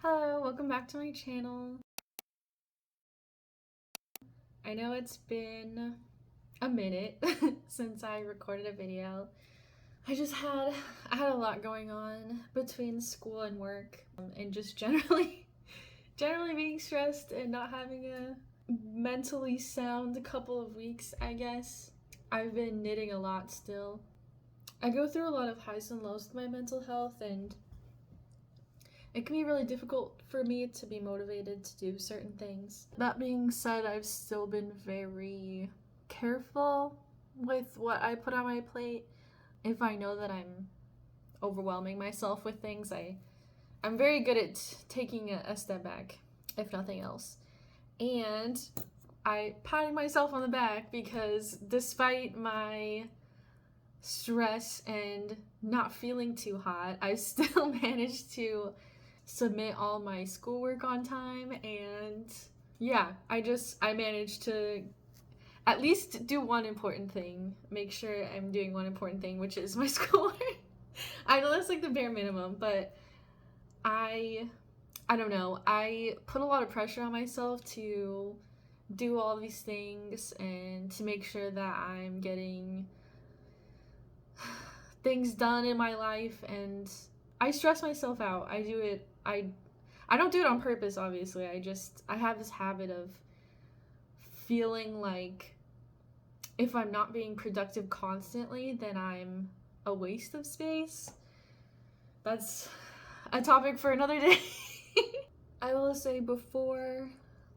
Hello, welcome back to my channel. I know it's been a minute since I recorded a video. I had a lot going on between school and work, and just generally being stressed and not having a mentally sound couple of weeks, I guess. I've been knitting a lot still. I go through a lot of highs and lows with my mental health, and it can be really difficult for me to be motivated to do certain things. That being said, I've still been very careful with what I put on my plate. If I know that I'm overwhelming myself with things, I'm very good at taking a step back, if nothing else. And I patted myself on the back because despite my stress and not feeling too hot, I still managed to submit all my schoolwork on time, and yeah, I managed to at least do one important thing, make sure I'm doing one important thing, which is my schoolwork. I know that's like the bare minimum, but I don't know, I put a lot of pressure on myself to do all these things and to make sure that I'm getting things done in my life, and I stress myself out. I don't do it on purpose, obviously. I have this habit of feeling like if I'm not being productive constantly, then I'm a waste of space. That's a topic for another day. I will say before,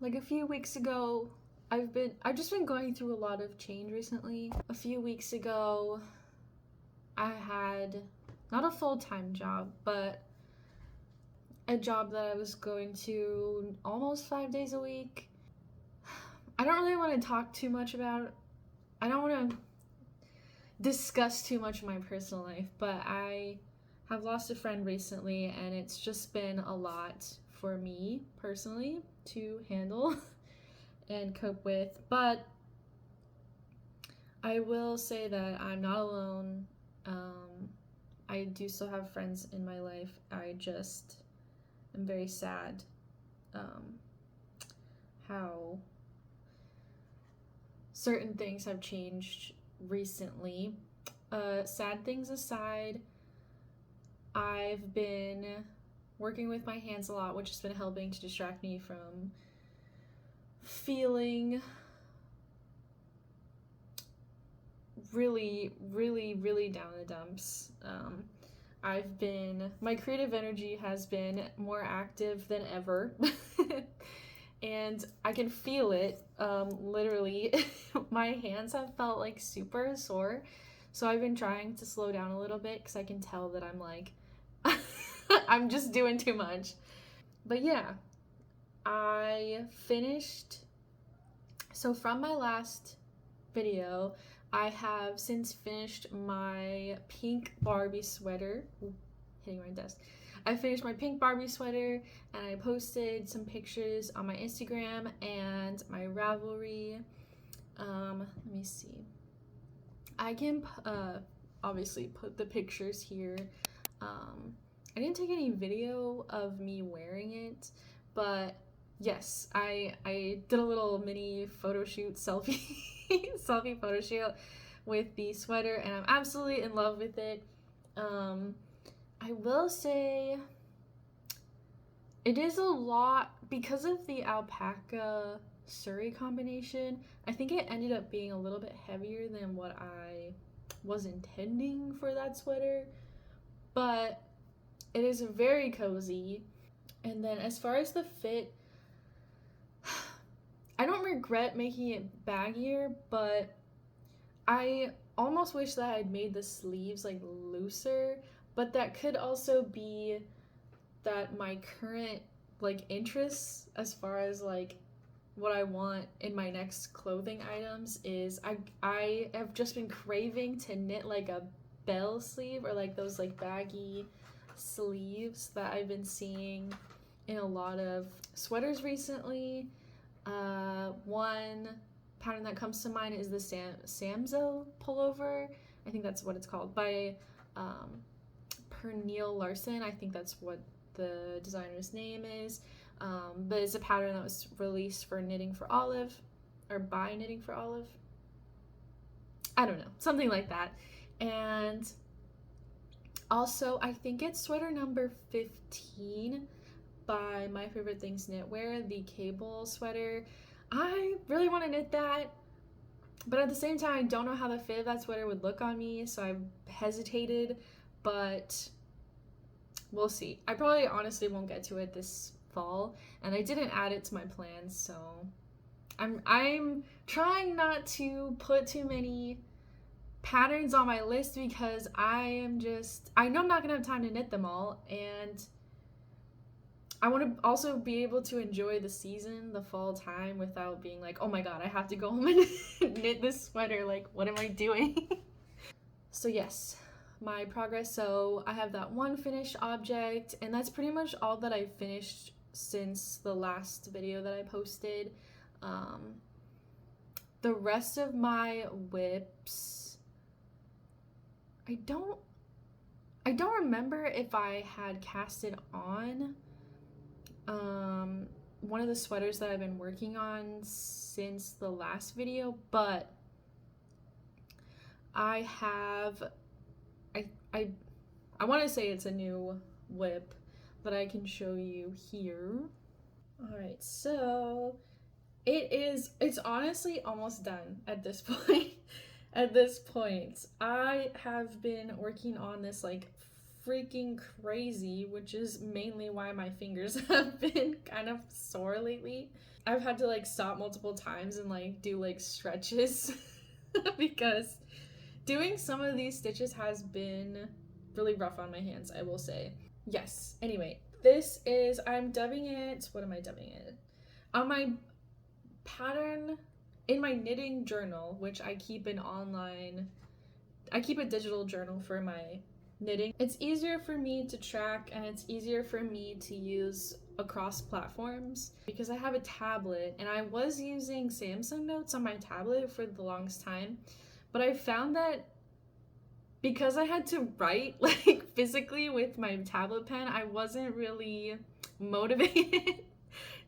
like a few weeks ago, I've just been going through a lot of change recently. A few weeks ago, I had not a full-time job, but a job that I was going to almost 5 days a week. I don't really want to talk too much about, I don't want to discuss too much of my personal life, but I have lost a friend recently, and it's just been a lot for me personally to handle and cope with. But I will say that I'm not alone. I do still have friends in my life. I just am very sad how certain things have changed recently. Sad things aside, I've been working with my hands a lot, which has been helping to distract me from feeling really down in the dumps. My creative energy has been more active than ever. And I can feel it, literally. My hands have felt like super sore, so I've been trying to slow down a little bit because I can tell that I'm like I'm just doing too much. But yeah, I finished, so from my last video, I have since finished my pink Barbie sweater. Ooh, hitting my desk. I finished my pink Barbie sweater, and I posted some pictures on my Instagram and my Ravelry. Let me see. I can obviously put the pictures here. I didn't take any video of me wearing it, but yes, I did a little mini photo shoot, selfie photo shoot with the sweater, and I'm absolutely in love with it. I will say it is a lot because of the alpaca Surrey combination. I think it ended up being a little bit heavier than what I was intending for that sweater, but it is very cozy. And then as far as the fit, I don't regret making it baggier, but I almost wish that I'd made the sleeves like looser, but that could also be that my current like interests as far as like what I want in my next clothing items is I have just been craving to knit like a bell sleeve, or like those like baggy sleeves that I've been seeing in a lot of sweaters recently. One pattern that comes to mind is the Samsø pullover. I think that's what it's called, by Pernille Larsen. I think that's what the designer's name is, but it's a pattern that was released for Knitting for Olive, or by Knitting for Olive. I don't know, something like that. And also, I think it's sweater number 15 by My Favorite Things Knitwear, the cable sweater. I really want to knit that, but at the same time, I don't know how the fit of that sweater would look on me, so I've hesitated, but we'll see. I probably honestly won't get to it this fall, and I didn't add it to my plans, so I'm trying not to put too many patterns on my list because I know I'm not gonna have time to knit them all, and I want to also be able to enjoy the season, the fall time, without being like, oh my god, I have to go home and knit this sweater, like what am I doing? So yes, my progress. So I have that one finished object, and that's pretty much all that I've finished since the last video that I posted. The rest of my WIPs, I don't remember if I had casted on one of the sweaters that I've been working on since the last video, but I want to say it's a new WIP that I can show you here. Alright, so it's honestly almost done at this point. At this point, I have been working on this like freaking crazy, which is mainly why my fingers have been kind of sore lately. I've had to like stop multiple times and like do like stretches because doing some of these stitches has been really rough on my hands, I will say. Yes, anyway, this is, I'm dubbing it, what am I dubbing it? On my pattern, in my knitting journal, which I keep a digital journal for my knitting. It's easier for me to track, and it's easier for me to use across platforms because I have a tablet, and I was using Samsung Notes on my tablet for the longest time, but I found that because I had to write like physically with my tablet pen, I wasn't really motivated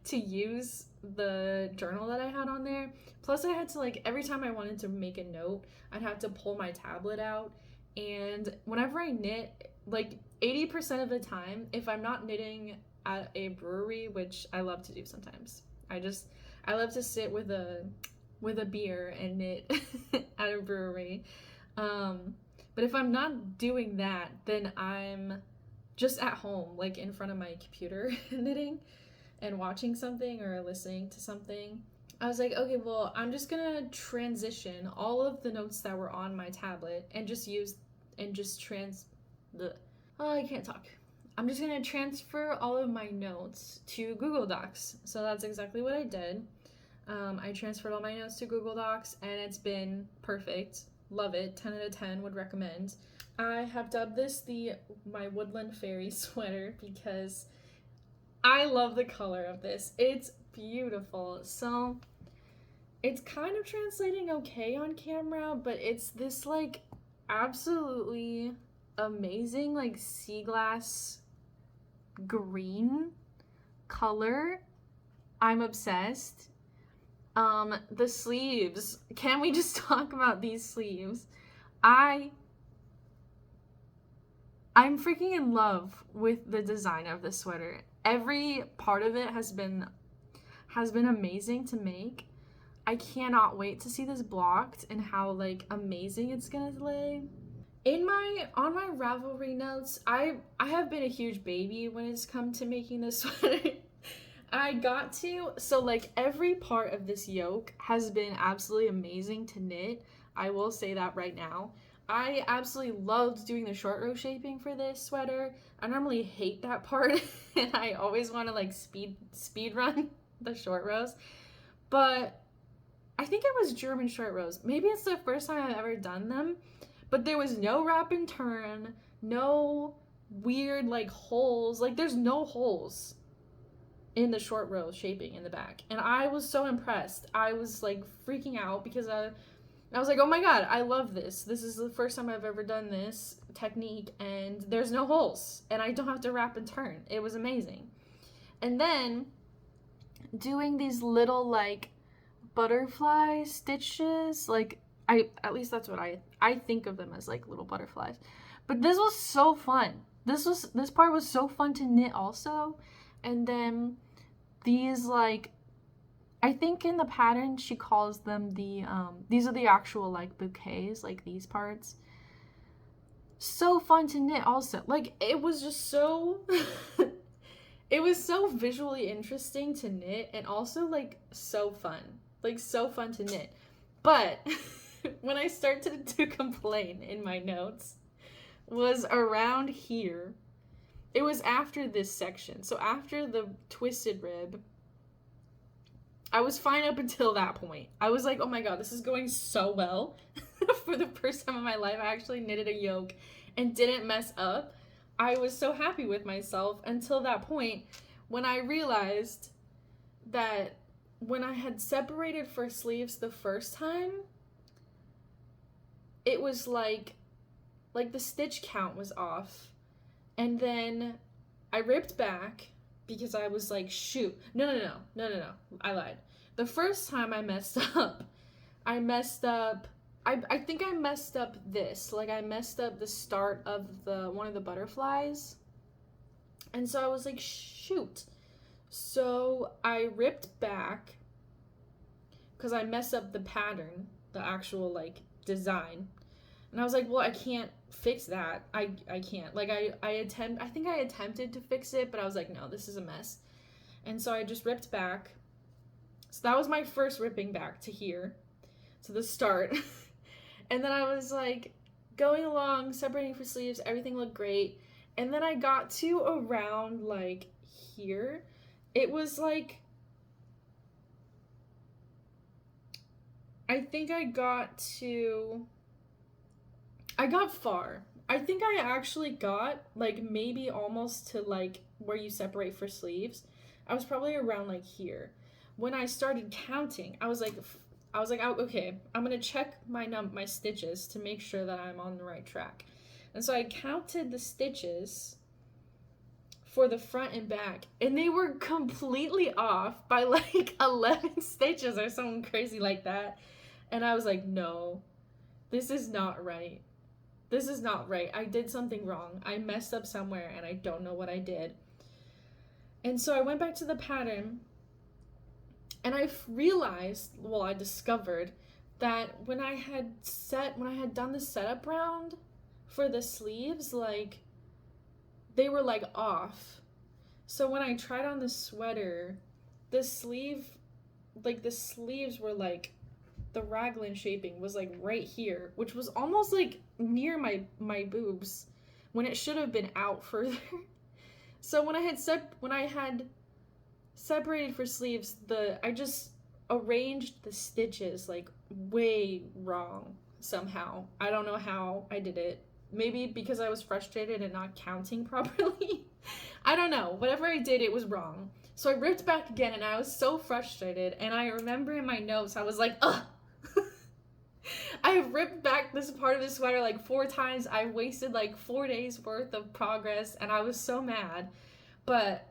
to use the journal that I had on there. Plus I had to like, every time I wanted to make a note, I'd have to pull my tablet out. And whenever I knit, like 80% of the time, if I'm not knitting at a brewery, which I love to do sometimes, I love to sit with a beer and knit at a brewery. But if I'm not doing that, then I'm just at home, like in front of my computer knitting and watching something or listening to something. I was like, okay, well, I'm just gonna transition all of the notes that were on my tablet and I can't talk. I'm just gonna transfer all of my notes to Google Docs. So that's exactly what I did. I transferred all my notes to Google Docs, and it's been perfect. Love it. 10 out of 10 would recommend. I have dubbed this my Woodland Fairy sweater because I love the color of this. It's beautiful. So it's kind of translating okay on camera, but it's this like absolutely amazing like sea glass green color. I'm obsessed. The sleeves, can we just talk about these sleeves? I'm freaking in love with the design of this sweater. Every part of it has been amazing to make. I cannot wait to see this blocked and how like amazing it's gonna lay. On my Ravelry notes, I have been a huge baby when it's come to making this sweater. So like every part of this yoke has been absolutely amazing to knit. I will say that right now. I absolutely loved doing the short row shaping for this sweater. I normally hate that part and I always want to like speed run the short rows. But I think it was German short rows. Maybe it's the first time I've ever done them, but there was no wrap and turn, no weird like holes. Like there's no holes in the short row shaping in the back, and I was so impressed. I was like freaking out because And I was like, oh my god, I love this. This is the first time I've ever done this technique, and there's no holes, and I don't have to wrap and turn. It was amazing. And then doing these little like butterfly stitches, like at least that's what I think of them as, like little butterflies. But this was so fun. This part was so fun to knit also. And then these, like, I think in the pattern she calls them the these are the actual like bouquets, like these parts. So fun to knit also. Like, it was just so it was so visually interesting to knit, and also like so fun. Like, so fun to knit. But when I started to complain in my notes was around here. It was after this section. So after the twisted rib, I was fine up until that point. I was like, oh my god, this is going so well. For the first time in my life, I actually knitted a yoke and didn't mess up. I was so happy with myself until that point when I realized that when I had separated for sleeves the first time, it was like the stitch count was off. And then I ripped back because I was like, shoot. No. I lied. The first time I messed up, I think I messed up this. Like, I messed up the start of one of the butterflies. And so I was like, shoot. So I ripped back because I messed up the pattern, the actual like design. And I was like, well, I can't fix that. I can't. Like, I think I attempted to fix it, but I was like, no, this is a mess. And so I just ripped back. So that was my first ripping back to here, to the start. And then I was like going along, separating for sleeves, everything looked great. And then I got to around like here. It was like, I think I got far. I think I actually got like maybe almost to like where you separate for sleeves. I was probably around like here. When I started counting, I was like, oh, okay, I'm gonna check my stitches to make sure that I'm on the right track. And so I counted the stitches for the front and back, and they were completely off by like 11 stitches or something crazy like that. And I was like, no, this is not right. This is not right. I did something wrong. I messed up somewhere, and I don't know what I did. And so I went back to the pattern, and I realized, well, I discovered that when I had done the setup round for the sleeves, like, they were like off. So when I tried on the sweater, the sleeves were like, the raglan shaping was like right here, which was almost like near my boobs when it should have been out further. So when I had separated for sleeves, I just arranged the stitches like way wrong somehow. I don't know how I did it. Maybe because I was frustrated and not counting properly. I don't know. Whatever I did, it was wrong. So I ripped back again, and I was so frustrated. And I remember in my notes, I was like, ugh. I have ripped back this part of the sweater like 4 times. I wasted like 4 days worth of progress, and I was so mad. But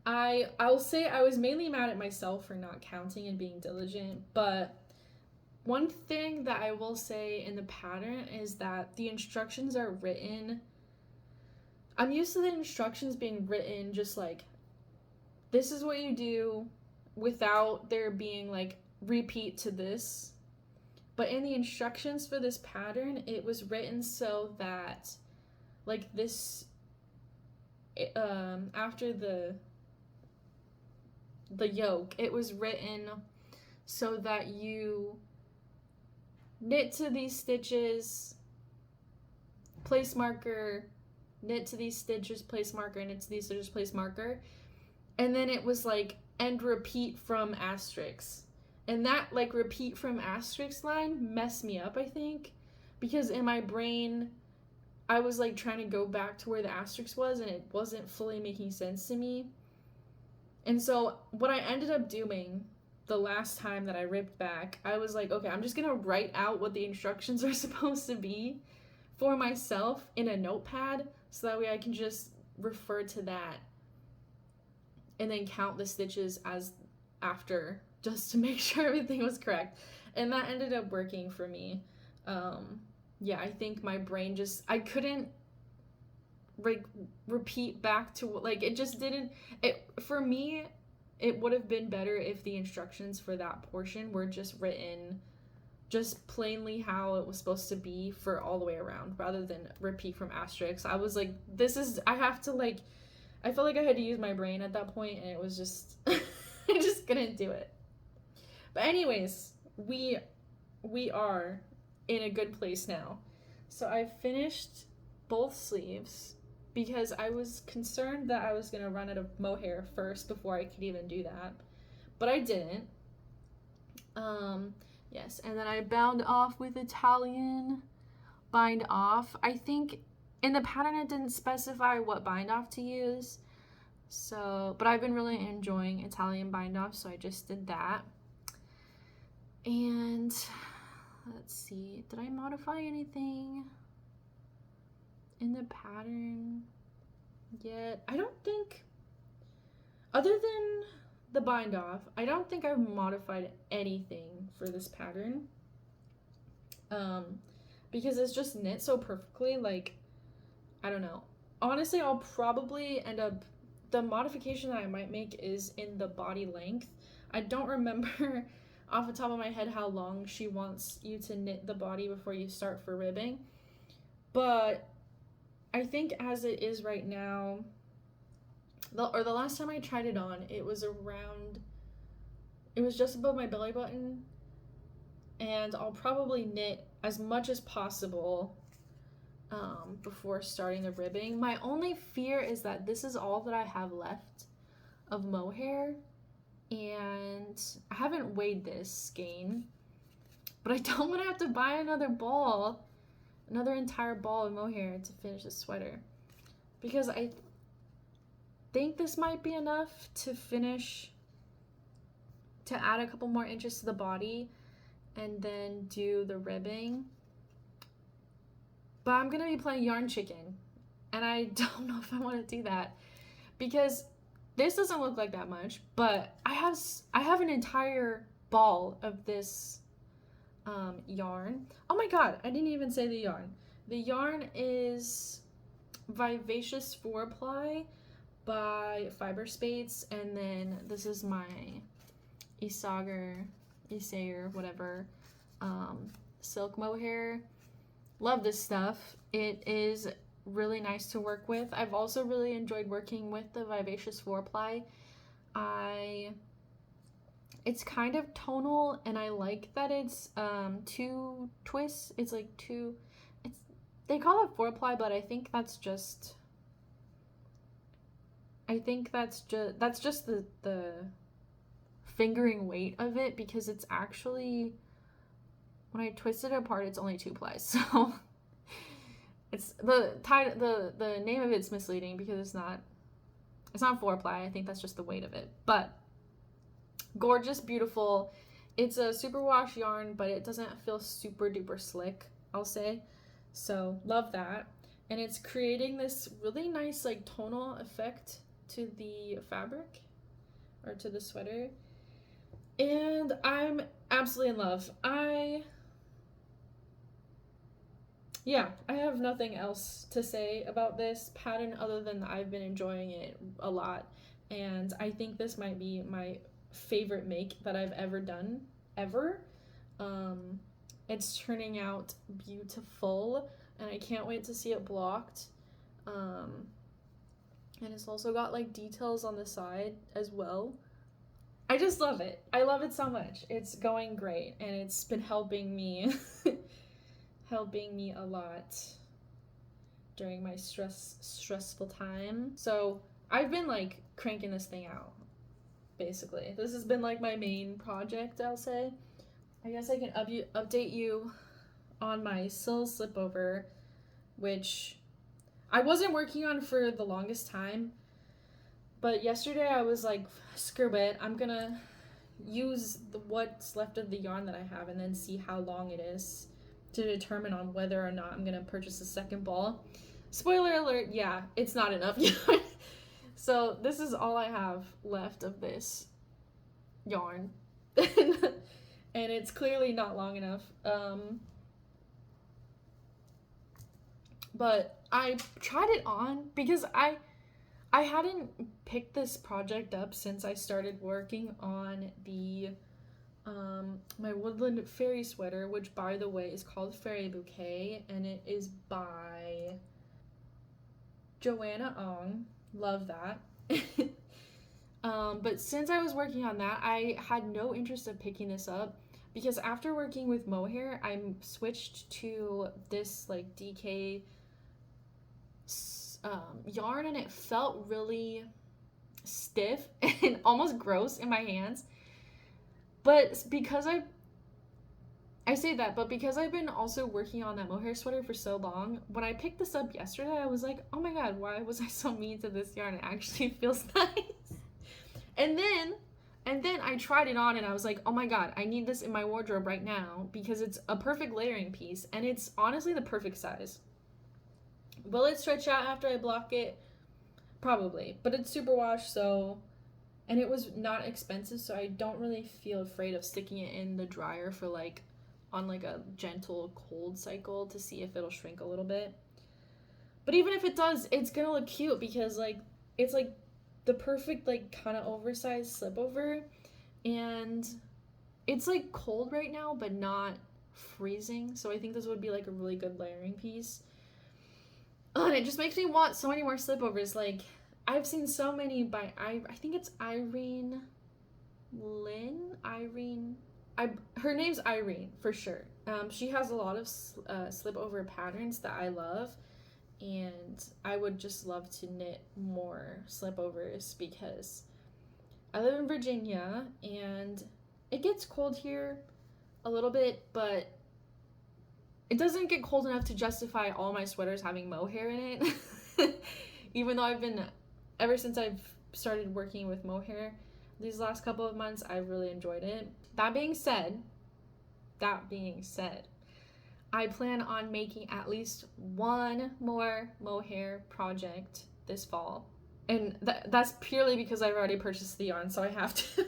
I'll say I was mainly mad at myself for not counting and being diligent. But one thing that I will say in the pattern is that the instructions are written. I'm used to the instructions being written just like, this is what you do, without there being like repeat to this. But in the instructions for this pattern, it was written so that like this, after the yoke, it was written so that you knit to these stitches, place marker, knit to these stitches, place marker, knit to these stitches, place marker. And then it was like, and repeat from asterisk. And that like repeat from asterisk line messed me up, I think, because in my brain I was like trying to go back to where the asterisk was, and it wasn't fully making sense to me. And so what I ended up doing the last time that I ripped back, I was like, okay, I'm just gonna write out what the instructions are supposed to be for myself in a notepad, so that way I can just refer to that and then count the stitches as after, just to make sure everything was correct. And that ended up working for me. Yeah, I think my brain just, I couldn't repeat back to, like, it just didn't, for me, it would have been better if the instructions for that portion were just written just plainly how it was supposed to be for all the way around, rather than repeat from asterisks. I was like, I have to, like, I felt like I had to use my brain at that point, and it was just, I just couldn't do it. But anyways, we are in a good place now. So I finished both sleeves because I was concerned that I was going to run out of mohair first before I could even do that. But I didn't. Yes, and then I bound off with Italian bind off. I think in the pattern it didn't specify what bind off to use. So, but I've been really enjoying Italian bind off, so I just did that. And let's see, did I modify anything in the pattern yet? I don't think, other than the bind off, I don't think I've modified anything for this pattern. Because it's just knit so perfectly, like, I don't know. Honestly, I'll probably end up, the modification that I might make is in the body length. I don't remember off the top of my head how long she wants you to knit the body before you start for ribbing, but I think as it is right now, the last time I tried it on, it was just above my belly button, and I'll probably knit as much as possible before starting the ribbing. My only fear is that this is all that I have left of mohair, and I haven't weighed this skein, but I don't want to have to buy another entire ball of mohair to finish the sweater, because I think this might be enough to add a couple more inches to the body and then do the ribbing. But I'm gonna be playing yarn chicken, and I don't know if I want to do that, because this doesn't look like that much, but I have an entire ball of this yarn. Oh my god, I didn't even say the yarn. The yarn is Vivacious 4-ply by Fiber Spades, and then this is my Isager, whatever, silk mohair. Love this stuff. It is really nice to work with. I've also really enjoyed working with the Vivacious 4-ply. It's kind of tonal, and I like that it's 2 twists. It's like 2, they call it 4-ply, but I think that's just the fingering weight of it, because it's actually, when I twist it apart, it's only 2 plies. So it's the name of it's misleading, because it's not 4-ply. I think that's just the weight of it. But gorgeous, beautiful. It's a superwash yarn, but it doesn't feel super duper slick, I'll say. So love that. And it's creating this really nice, like, tonal effect to the fabric, or to the sweater. And I'm absolutely in love. I have nothing else to say about this pattern other than I've been enjoying it a lot, and I think this might be my favorite make that I've ever done, ever. It's turning out beautiful, and I can't wait to see it blocked. And it's also got, like, details on the side as well. I just love it. I love it so much. It's going great, and it's been helping me a lot during my stressful time. So I've been, like, cranking this thing out, basically. This has been, like, my main project, I'll say. I guess I can update you on my Sills slipover, which I wasn't working on for the longest time, but yesterday I was like, screw it, I'm gonna use what's left of the yarn that I have and then see how long it is to determine on whether or not I'm gonna purchase a second ball. Spoiler alert, yeah, it's not enough yarn. So this is all I have left of this yarn. And it's clearly not long enough. But I tried it on because I hadn't picked this project up since I started working on the my woodland fairy sweater, which by the way is called Fairy Bouquet, and it is by Joanna. Love that. But since I was working on that, I had no interest of picking this up because after working with mohair, I switched to this like DK yarn, and it felt really stiff and almost gross in my hands. But because because I've been also working on that mohair sweater for so long, when I picked this up yesterday, I was like, oh my god, why was I so mean to this yarn? It actually feels nice. And then I tried it on and I was like, oh my god, I need this in my wardrobe right now because it's a perfect layering piece and it's honestly the perfect size. Will it stretch out after I block it? Probably, but it's superwash, so, and it was not expensive, so I don't really feel afraid of sticking it in the dryer for like on like a gentle cold cycle to see if it'll shrink a little bit. But even if it does, it's gonna look cute because like it's like the perfect like kind of oversized slip over, and it's like cold right now but not freezing, so I think this would be like a really good layering piece. And it just makes me want so many more slipovers. Like I've seen so many by I think it's Irene. Her name's Irene for sure. She has a lot of slip over patterns that I love, and I would just love to knit more slipovers because I live in Virginia and it gets cold here a little bit, but it doesn't get cold enough to justify all my sweaters having mohair in it. Even though ever since I've started working with mohair these last couple of months, I've really enjoyed it. That being said, I plan on making at least one more mohair project this fall. And that's purely because I've already purchased the yarn, so I have to.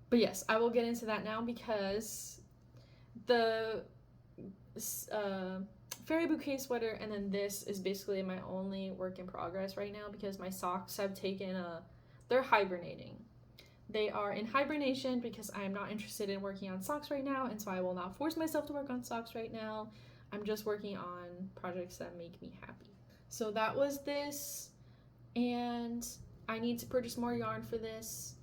But yes, I will get into that now because the Fairy Bouquet sweater and then this is basically my only work in progress right now because my socks have taken they're hibernating. They are in hibernation because I am not interested in working on socks right now, and so I will not force myself to work on socks right now. I'm just working on projects that make me happy. So that was this, and I need to purchase more yarn for this.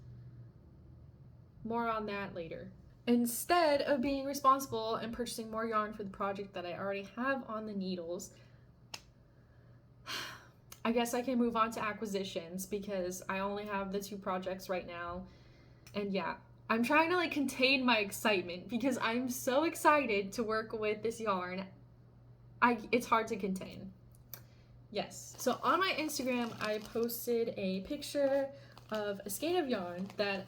More on that later. Instead of being responsible and purchasing more yarn for the project that I already have on the needles, I guess I can move on to acquisitions because I only have the 2 projects right now. And yeah, I'm trying to like contain my excitement because I'm so excited to work with this yarn. It's hard to contain. Yes. So on my Instagram, I posted a picture of a skein of yarn that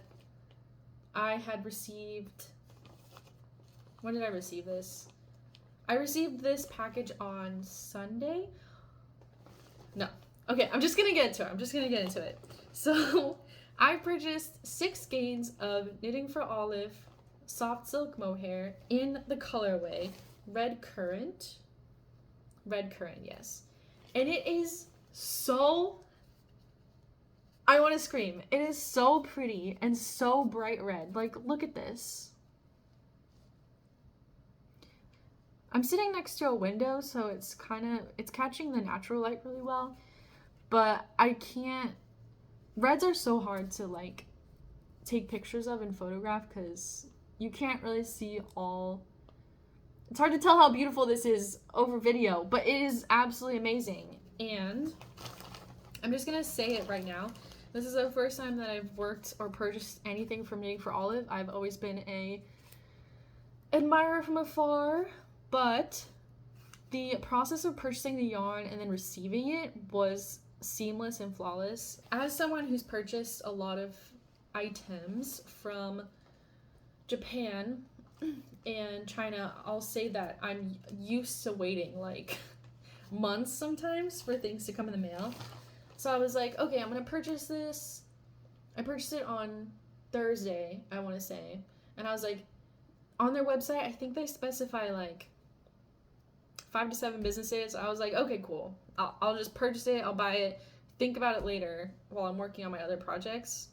I had received. When did I receive this? I received this package on Sunday. No. Okay, I'm just gonna get into it. So I purchased 6 skeins of Knitting for Olive soft silk mohair in the colorway Red Currant. Red Currant, yes. And it is so, I want to scream. It is so pretty and so bright red. Like, look at this. I'm sitting next to a window, so it's catching the natural light really well. But I can't, reds are so hard to like take pictures of and photograph because you can't really see all. It's hard to tell how beautiful this is over video, but it is absolutely amazing. And I'm just gonna say it right now. This is the first time that I've worked or purchased anything from Knitting for Olive. I've always been a admirer from afar, but the process of purchasing the yarn and then receiving it was seamless and flawless. As someone who's purchased a lot of items from Japan and China, I'll say that I'm used to waiting like months sometimes for things to come in the mail. So I was like, okay, I'm gonna purchase this. I purchased it on Thursday, I want to say. And I was like, on their website, I think they specify like 5 to 7 business days. I was like, okay, cool. I'll just purchase it. I'll buy it. Think about it later while I'm working on my other projects.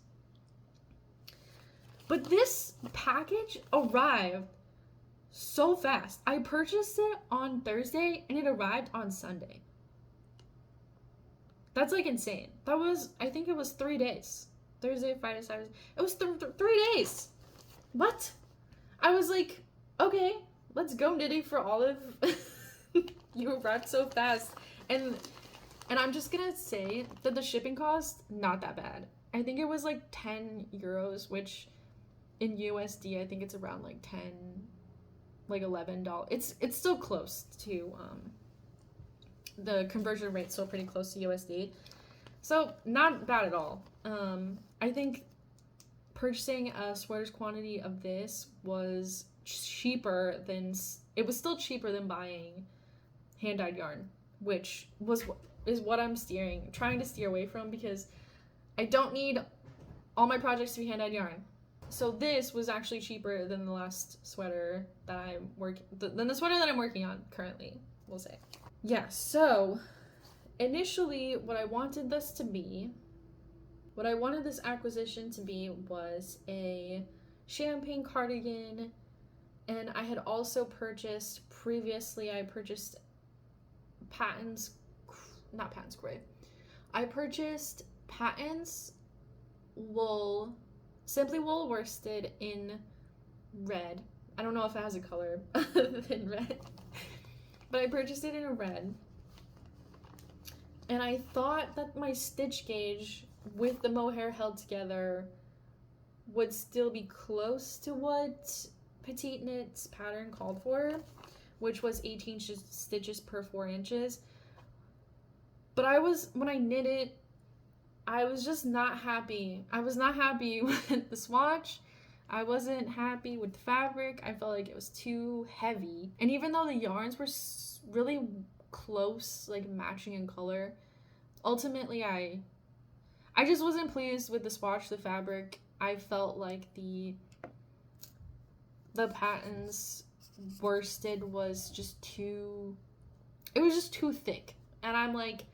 But this package arrived so fast. I purchased it on Thursday and it arrived on Sunday. That's like insane. That was, I think it was 3 days. Thursday, Friday, Saturday. It was 3 days. What? I was like, okay, let's go knitting for Olive. You arrived so fast. And I'm just gonna say that the shipping cost, not that bad. I think it was like 10 euros, which in USD, I think it's around like $11. It's still close to, the conversion rate's still pretty close to USD. So not bad at all. I think purchasing a sweater's quantity of this was cheaper than, it was still cheaper than buying hand-dyed yarn, which is what I'm trying to steer away from, because I don't need all my projects to be hand-dyed yarn. So this was actually cheaper than the last sweater that than the sweater that I'm working on currently, we'll say. Yeah, so initially what I wanted this acquisition to be was a champagne cardigan, and I had also purchased Patton's wool, simply wool worsted in red. I don't know if it has a color other than red, but I purchased it in a red. And I thought that my stitch gauge with the mohair held together would still be close to what Petiteknit's pattern called for, which was 18 stitches per 4 inches. But when I knit it, I was just not happy. I was not happy with the swatch. I wasn't happy with the fabric. I felt like it was too heavy. And even though the yarns were really close, like matching in color, ultimately I just wasn't pleased with the swatch, the fabric. I felt like the Patton's worsted was just too thick. And I'm like,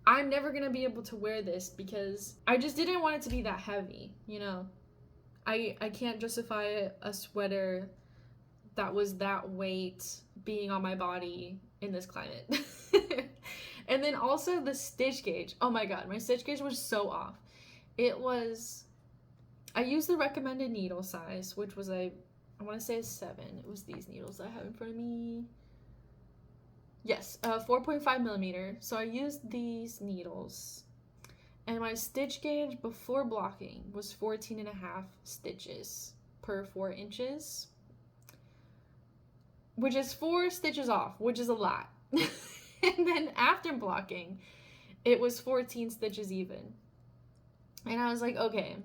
I'm never gonna be able to wear this because I just didn't want it to be that heavy, you know? I can't justify a sweater that was that weight being on my body in this climate. And then also the stitch gauge. Oh my god, my stitch gauge was so off. I used the recommended needle size, which was I want to say a 7. It was these needles I have in front of me. Yes, 4.5 millimeter. So I used these needles. And my stitch gauge before blocking was 14.5 stitches per 4 inches. Which is 4 stitches off, which is a lot. And then after blocking, it was 14 stitches even. And I was like, okay.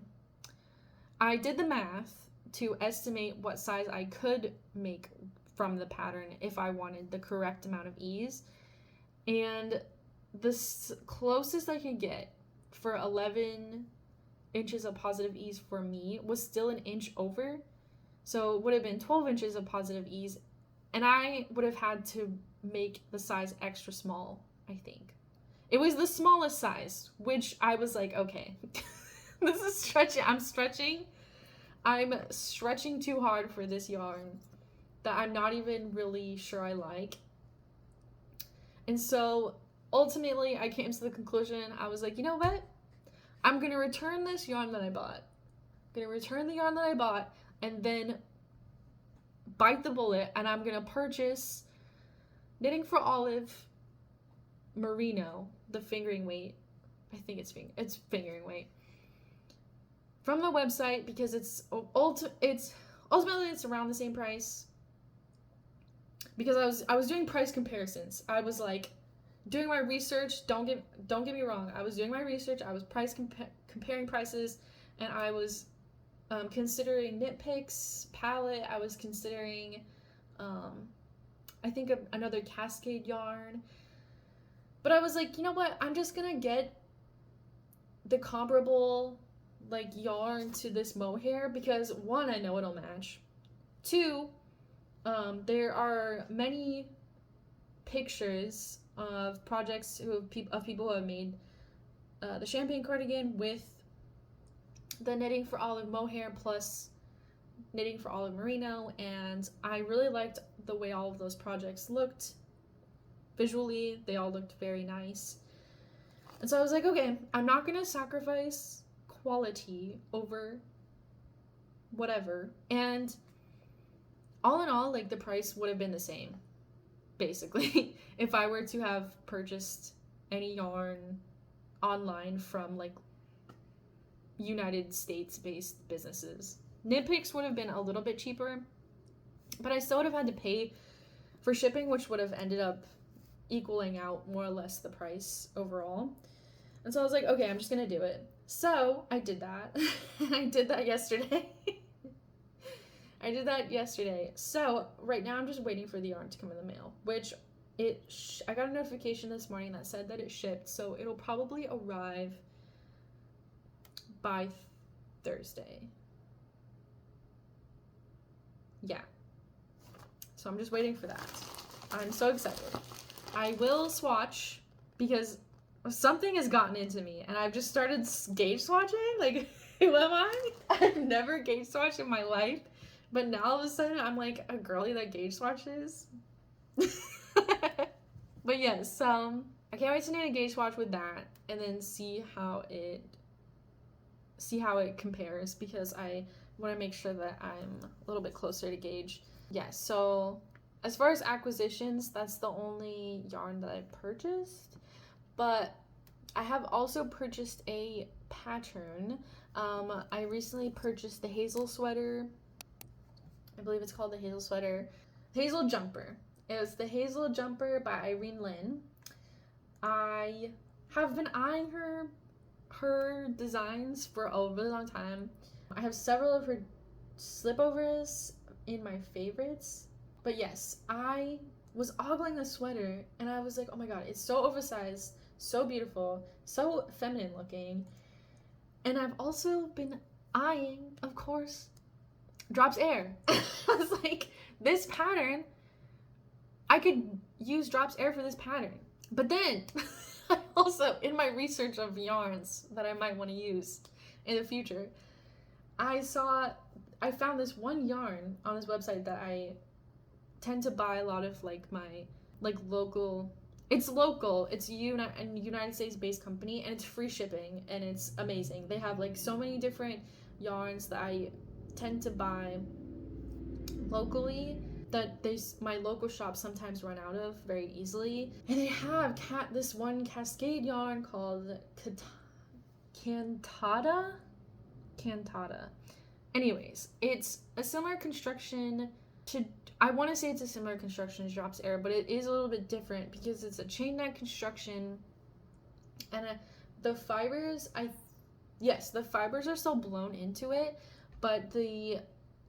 I did the math to estimate what size I could make from the pattern if I wanted the correct amount of ease. And the closest I could get for 11 inches of positive ease for me was still an inch over. So it would have been 12 inches of positive ease. And I would have had to make the size extra small, I think. It was the smallest size, which I was like, okay, this is stretching. I'm stretching too hard for this yarn that I'm not even really sure I like. And so ultimately I came to the conclusion, I was like, you know what? I'm going to return this yarn that I bought. I'm going to return the yarn that I bought and then bite the bullet, and I'm going to purchase Knitting for Olive Merino, the fingering weight. I think it's fingering weight. From the website, because it's ultimately it's around the same price. Because I was doing price comparisons. I was like doing my research. Don't get me wrong. I was doing my research. I was comparing prices, and I was considering knit picks, palette. I was considering, I think another cascade yarn. But I was like, you know what? I'm just gonna get the comparable like yarn to this mohair because one, I know it'll match. Two, there are many pictures of projects of people who have made the champagne cardigan with the knitting for olive mohair plus knitting for olive merino, and I really liked the way all of those projects looked visually. They all looked very nice, and so I was like, okay, I'm not gonna sacrifice quality over whatever. And all in all, like, the price would have been the same basically if I were to have purchased any yarn online from like United States based businesses. Knit picks would have been a little bit cheaper, but I still would have had to pay for shipping, which would have ended up equaling out more or less the price overall. And so I was like, okay, I'm just gonna do it. So I did that. I did that yesterday. So right now I'm just waiting for the yarn to come in the mail, which I got a notification this morning that said that it shipped, so it'll probably arrive by Thursday. Yeah. So I'm just waiting for that. I'm so excited. I will swatch because something has gotten into me and I've just started gauge swatching. Like, who am I? I've never gauge swatched in my life, but now all of a sudden I'm like a girly that gauge swatches. But yes, I can't wait to knit a gauge swatch with that and then see how it compares, because I want to make sure that I'm a little bit closer to gauge. Yeah, so as far as acquisitions, that's the only yarn that I've purchased, but I have also purchased a pattern. I recently purchased the Hazel sweater. I believe it's called the Hazel sweater. Hazel jumper. It was the Hazel jumper by Irene. I have been eyeing her designs for a really long time. I have several of her slipovers in my favorites. But yes, I was ogling the sweater and I was like, oh my god, it's so oversized, so beautiful, so feminine looking. And I've also been eyeing, of course, Drops Air. I was like, this pattern, I could use Drops Air for this pattern. But then, also, in my research of yarns that I might want to use in the future, I found this one yarn on this website that I tend to buy a lot of, like, my, like, local, it's United States based company, and it's free shipping, and it's amazing. They have, like, so many different yarns that I tend to buy locally that my local shops sometimes run out of very easily. And they have this one cascade yarn called Cantata. Anyways, it's a similar construction to, I want to say it's a similar construction to Drops Air, but it is a little bit different because it's a chain neck construction, and the fibers the fibers are still blown into it, but the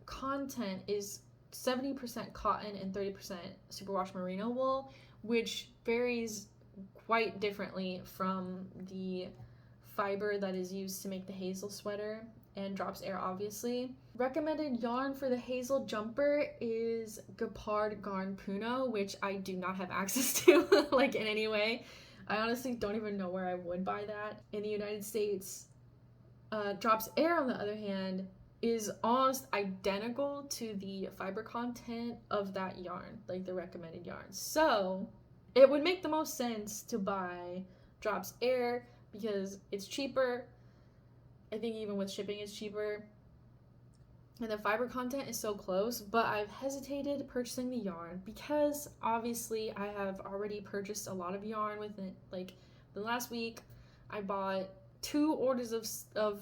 content is 70% cotton and 30% superwash merino wool, which varies quite differently from the fiber that is used to make the Hazel sweater and Drops Air, obviously. Recommended yarn for the Hazel jumper is Gepard Garn Puno, which I do not have access to like in any way. I honestly don't even know where I would buy that in the United States. Drops Air, on the other hand, is almost identical to the fiber content of that yarn, like the recommended yarn. So it would make the most sense to buy Drops Air because it's cheaper. I think even with shipping it's cheaper. And the fiber content is so close, but I've hesitated purchasing the yarn because obviously I have already purchased a lot of yarn with it. Like the last week I bought 2 orders of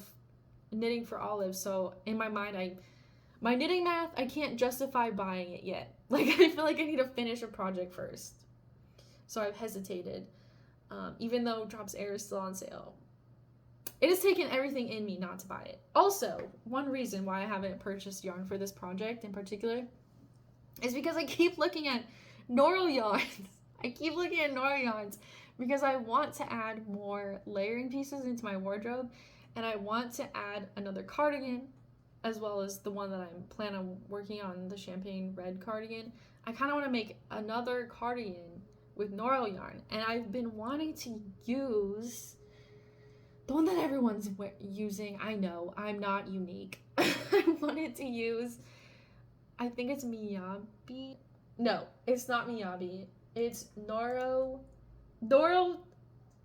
knitting for olive, so in my mind my knitting math, I can't justify buying it yet. Like, I feel like I need to finish a project first, so I've hesitated, even though Drops Air is still on sale. it has taken everything in me not to buy it. Also, one reason why I haven't purchased yarn for this project in particular is because I keep looking at Norl yarns. I keep looking at Norl yarns because I want to add more layering pieces into my wardrobe, and I want to add another cardigan, as well as the one that I'm planning on working on, the champagne red cardigan. I kind of want to make another cardigan with Norl yarn, and I've been wanting to use the one that everyone's using. I know, I'm not unique. I wanted to use, I think it's Miyabi. No, it's not Miyabi. It's Norl.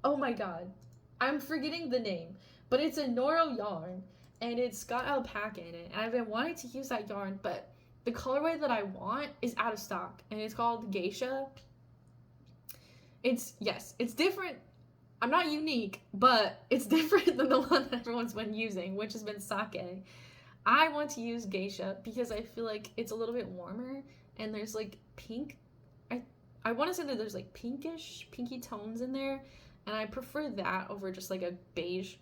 Oh my god. I'm forgetting the name. But it's a Norl yarn, and it's got alpaca in it. And I've been wanting to use that yarn, but the colorway that I want is out of stock. And it's called Geisha. It's different. I'm not unique, but it's different than the one that everyone's been using, which has been sake. I want to use Geisha because I feel like it's a little bit warmer, and there's like pink. I want to say that there's like pinky tones in there, and I prefer that over just like a beige.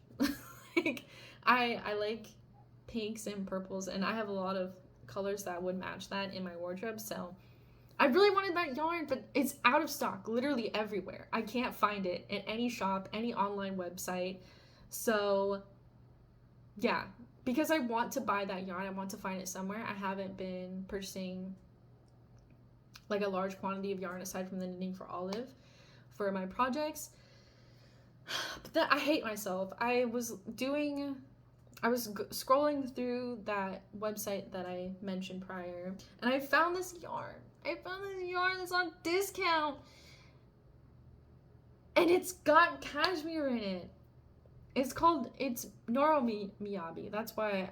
Like I like pinks and purples, and I have a lot of colors that would match that in my wardrobe, so I really wanted that yarn, but it's out of stock literally everywhere. I can't find it in any shop, any online website. So yeah, because I want to buy that yarn, I want to find it somewhere. I haven't been purchasing like a large quantity of yarn aside from the Knitting for Olive for my projects. But I hate myself. I was scrolling through that website that I mentioned prior, and I found this yarn. That's on discount, and it's got cashmere in it. It's Norl Miyabi. That's why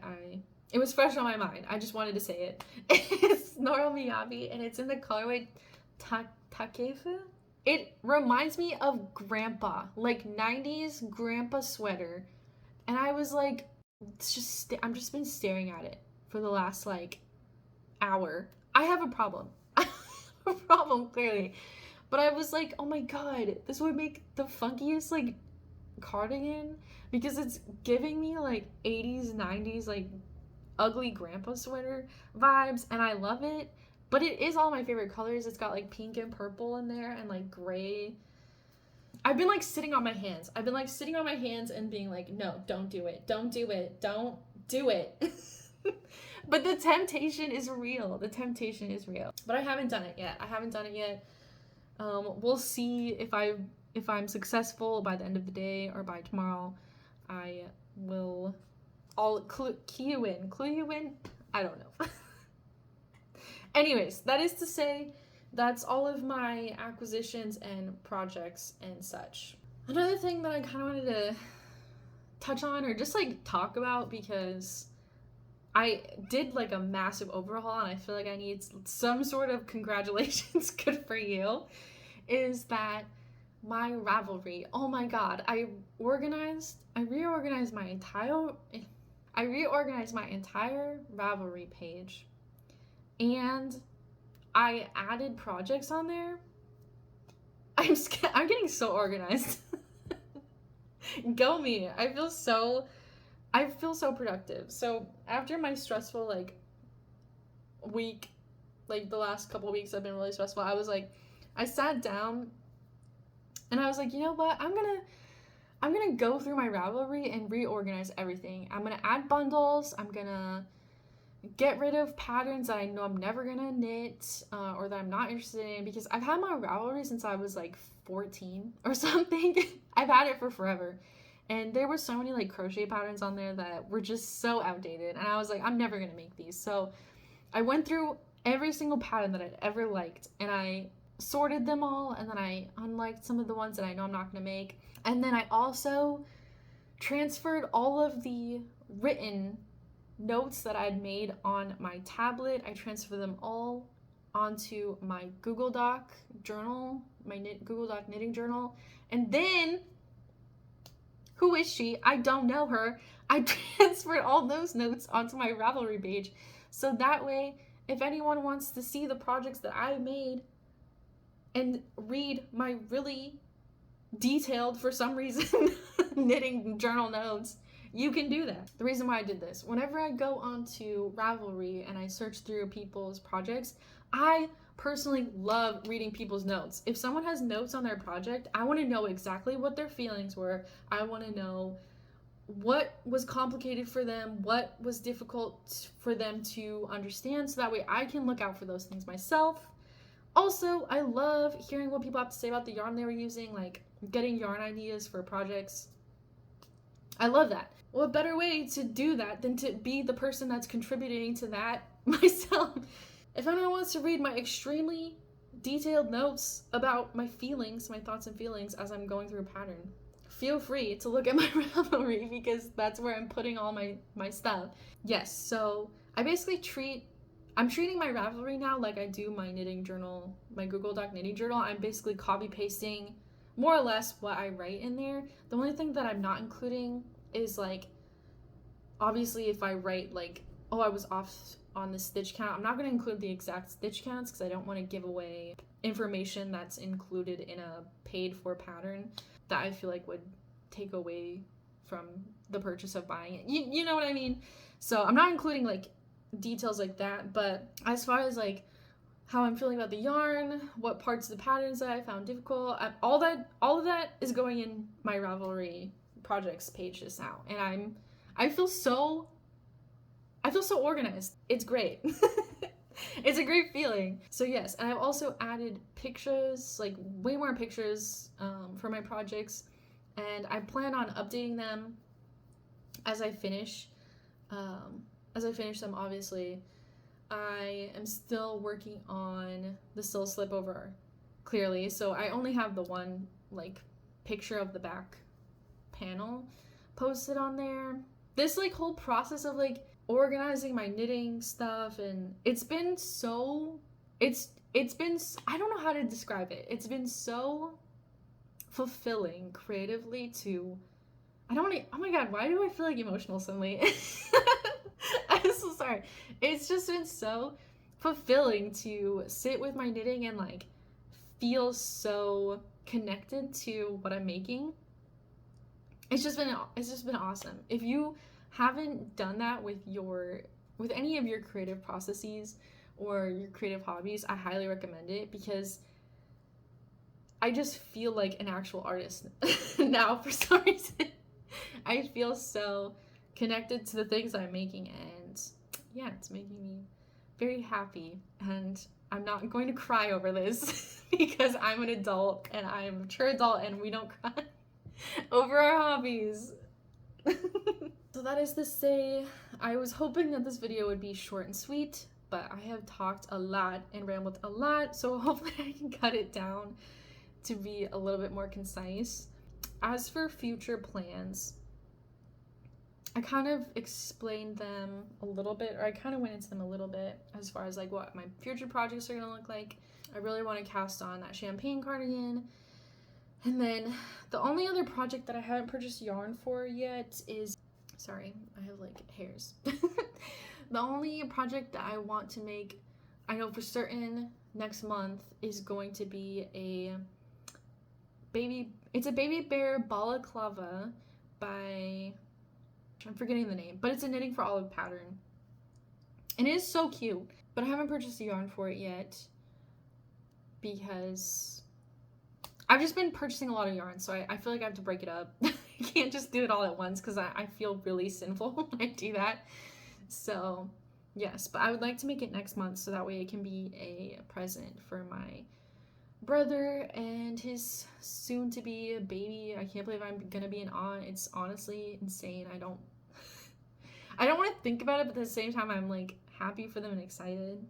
it was fresh on my mind. I just wanted to say it. It's Norl Miyabi, and it's in the colorway Takefu. It reminds me of grandpa, like 90s grandpa sweater. And I was like, I'm just been staring at it for the last like hour. I have a problem. Clearly. But I was like, oh my god, this would make the funkiest like cardigan, because it's giving me like 80s, 90s like ugly grandpa sweater vibes, and I love it. But it is all my favorite colors. It's got like pink and purple in there and like gray. I've been like sitting on my hands. And being like, no, don't do it. Don't do it. Don't do it. But the temptation is real. But I haven't done it yet. We'll see if I'm successful by the end of the day or by tomorrow. I'll clue you in. I don't know. Anyways, that is to say, that's all of my acquisitions and projects and such. Another thing that I kind of wanted to touch on, or just like talk about, because I did like a massive overhaul and I feel like I need some sort of congratulations, good for you, is that my Ravelry, oh my god, I reorganized my entire Ravelry page, and I added projects on there. I'm getting so organized. Go me. I feel so productive. So after my stressful like week, like the last couple of weeks have been really stressful, I sat down and I was like, you know what? I'm gonna go through my Ravelry and reorganize everything. I'm gonna add bundles. I'm gonna get rid of patterns that I know I'm never gonna knit or that I'm not interested in, because I've had my Ravelry since I was like 14 or something. I've had it for forever, and there were so many like crochet patterns on there that were just so outdated, and I was like, I'm never gonna make these. So I went through every single pattern that I'd ever liked, and I sorted them all, and then I unliked some of the ones that I know I'm not gonna make, and then I also transferred all of the written notes that I'd made on my tablet. I transferred them all onto my Google Doc journal, my Google Doc knitting journal, and then, who is she? I don't know her. I transferred all those notes onto my Ravelry page, so that way, if anyone wants to see the projects that I made and read my really detailed for some reason knitting journal notes, you can do that. The reason why I did this, whenever I go onto Ravelry and I search through people's projects, I personally love reading people's notes. If someone has notes on their project, I want to know exactly what their feelings were. I want to know what was complicated for them, what was difficult for them to understand, so that way I can look out for those things myself. Also, I love hearing what people have to say about the yarn they were using, like getting yarn ideas for projects. I love that. What better way to do that than to be the person that's contributing to that myself? If anyone wants to read my extremely detailed notes about my feelings, my thoughts and feelings as I'm going through a pattern, feel free to look at my Ravelry, because that's where I'm putting all my stuff. Yes, so I'm treating my Ravelry now like I do my knitting journal, my Google Doc knitting journal. I'm basically copy pasting more or less what I write in there. The only thing that I'm not including is, like, obviously if I write like, oh, I was off on the stitch count, I'm not going to include the exact stitch counts because I don't want to give away information that's included in a paid for pattern that I feel like would take away from the purchase of buying it. You know what I mean? So I'm not including like details like that, but as far as like how I'm feeling about the yarn, what parts of the patterns that I found difficult, all of that is going in my Ravelry projects page just now, and I feel so organized. It's great. It's a great feeling. So yes, and I've also added pictures, like way more pictures for my projects, and I plan on updating them as I finish them. Obviously, I am still working on the Still Slip Over, clearly, so I only have the one like picture of the back panel posted on there. This like whole process of like organizing my knitting stuff, and it's been I don't know how to describe it. It's been so fulfilling creatively to, oh my god, why do I feel like emotional suddenly? I'm so sorry. It's just been so fulfilling to sit with my knitting and like feel so connected to what I'm making. It's just been awesome. If you haven't done that with any of your creative processes or your creative hobbies, I highly recommend it, because I just feel like an actual artist now for some reason. I feel so connected to the things I'm making, and yeah, it's making me very happy, and I'm not going to cry over this because I'm an adult and I'm a mature adult and we don't cry over our hobbies. So that is to say, I was hoping that this video would be short and sweet, but I have talked a lot and rambled a lot, so hopefully I can cut it down to be a little bit more concise. As for future plans, I kind of explained them a little bit, or I kind of went into them a little bit as far as like what my future projects are going to look like. I really want to cast on that champagne cardigan. And then the only other project that I haven't purchased yarn for yet is, sorry, I have like hairs. The only project that I want to make, I know for certain next month, is going to be it's a baby bear balaclava by, I'm forgetting the name, but it's a Knitting for Olive pattern. And it is so cute, but I haven't purchased the yarn for it yet because I've just been purchasing a lot of yarn, so I feel like I have to break it up. I can't just do it all at once because I feel really sinful when I do that. So yes, but I would like to make it next month so that way it can be a present for my brother and his soon-to-be baby. I can't believe I'm gonna be an aunt. It's honestly insane. I don't want to think about it, but at the same time I'm like happy for them and excited.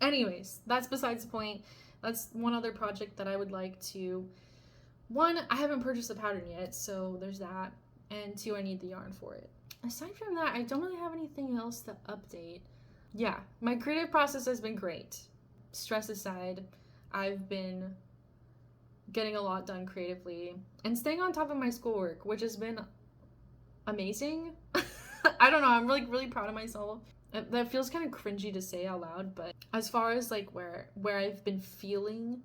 Anyways, that's besides the point. That's one other project that I would like to, one, I haven't purchased a pattern yet, so there's that, and two, I need the yarn for it. Aside from that, I don't really have anything else to update. Yeah, my creative process has been great. Stress aside, I've been getting a lot done creatively and staying on top of my schoolwork, which has been amazing. I don't know, I'm like really proud of myself. That feels kind of cringy to say out loud, but as far as like where I've been feeling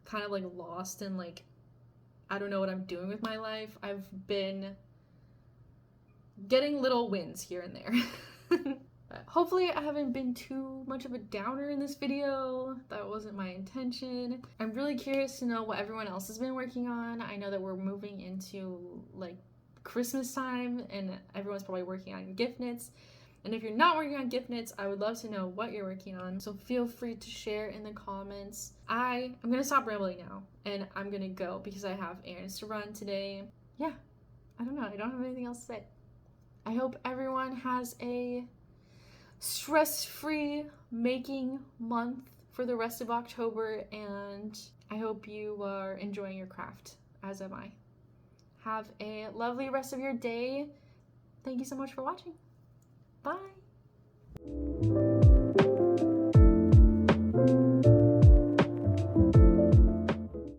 kind of like lost and like I don't know what I'm doing with my life. I've been getting little wins here and there. Hopefully I haven't been too much of a downer in this video. That wasn't my intention. I'm really curious to know what everyone else has been working on. I know that we're moving into like Christmas time and everyone's probably working on gift knits. And if you're not working on gift knits, I would love to know what you're working on. So feel free to share in the comments. I'm gonna stop rambling now and I'm gonna go because I have errands to run today. Yeah, I don't know. I don't have anything else to say. I hope everyone has a stress-free making month for the rest of October, and I hope you are enjoying your craft, as am I. Have a lovely rest of your day. Thank you so much for watching. Bye.